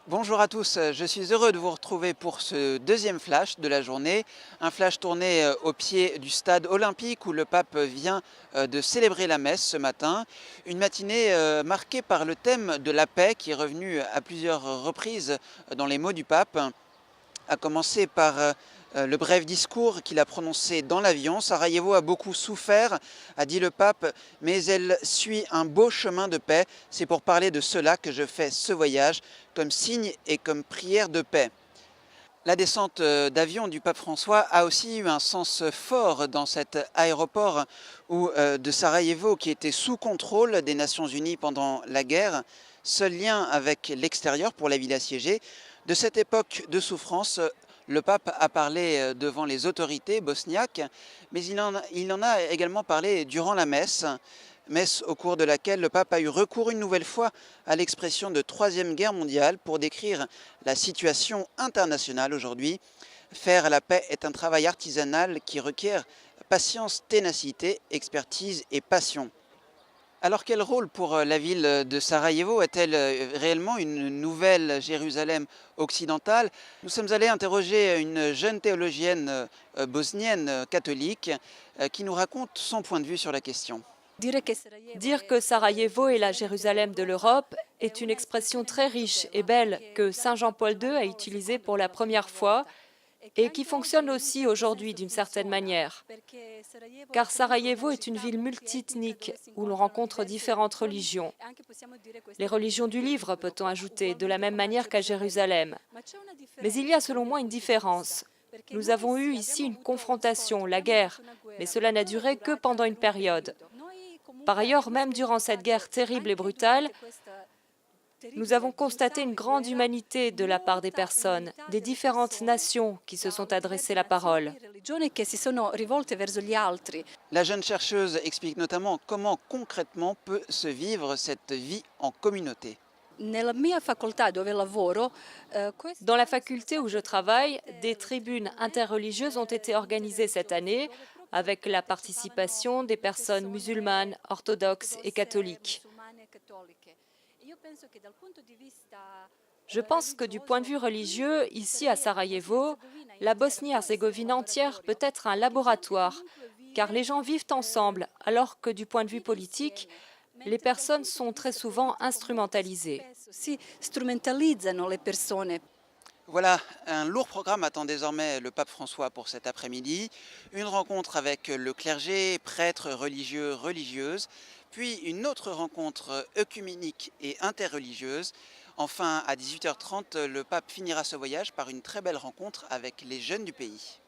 Bonjour à tous, je suis heureux de vous retrouver pour ce deuxième flash de la journée. Un flash tourné au pied du stade olympique où le pape vient de célébrer la messe ce matin. Une matinée marquée par le thème de la paix qui est revenu à plusieurs reprises dans les mots du pape. A commencer par le bref discours qu'il a prononcé dans l'avion. Sarajevo a beaucoup souffert, a dit le pape, mais elle suit un beau chemin de paix. C'est pour parler de cela que je fais ce voyage, comme signe et comme prière de paix. La descente d'avion du pape François a aussi eu un sens fort dans cet aéroport de Sarajevo qui était sous contrôle des Nations Unies pendant la guerre. Seul lien avec l'extérieur pour la ville assiégée. De cette époque de souffrance, le pape a parlé devant les autorités bosniaques, mais il en a également parlé durant la messe au cours de laquelle le pape a eu recours une nouvelle fois à l'expression de Troisième Guerre mondiale pour décrire la situation internationale aujourd'hui. Faire la paix est un travail artisanal qui requiert patience, ténacité, expertise et passion. Alors quel rôle pour la ville de Sarajevo? Est-elle réellement une nouvelle Jérusalem occidentale? Nous sommes allés interroger une jeune théologienne bosnienne catholique qui nous raconte son point de vue sur la question. Dire que Sarajevo est la Jérusalem de l'Europe est une expression très riche et belle que Saint Jean-Paul II a utilisée pour la première fois et qui fonctionne aussi aujourd'hui d'une certaine manière. Car Sarajevo est une ville multiethnique où l'on rencontre différentes religions. Les religions du livre, peut-on ajouter, de la même manière qu'à Jérusalem. Mais il y a selon moi une différence. Nous avons eu ici une confrontation, la guerre, mais cela n'a duré que pendant une période. Par ailleurs, même durant cette guerre terrible et brutale, nous avons constaté une grande humanité de la part des personnes, des différentes nations qui se sont adressées la parole. La jeune chercheuse explique notamment comment concrètement peut se vivre cette vie en communauté. Dans la faculté où je travaille, des tribunes interreligieuses ont été organisées cette année avec la participation des personnes musulmanes, orthodoxes et catholiques. Je pense que du point de vue religieux, ici à Sarajevo, la Bosnie-Herzégovine entière peut être un laboratoire, car les gens vivent ensemble, alors que du point de vue politique, les personnes sont très souvent instrumentalisées. Voilà, un lourd programme attend désormais le pape François pour cet après-midi. Une rencontre avec le clergé, prêtres, religieux, religieuses, puis une autre rencontre œcuménique et interreligieuse. Enfin, à 18h30, le pape finira ce voyage par une très belle rencontre avec les jeunes du pays.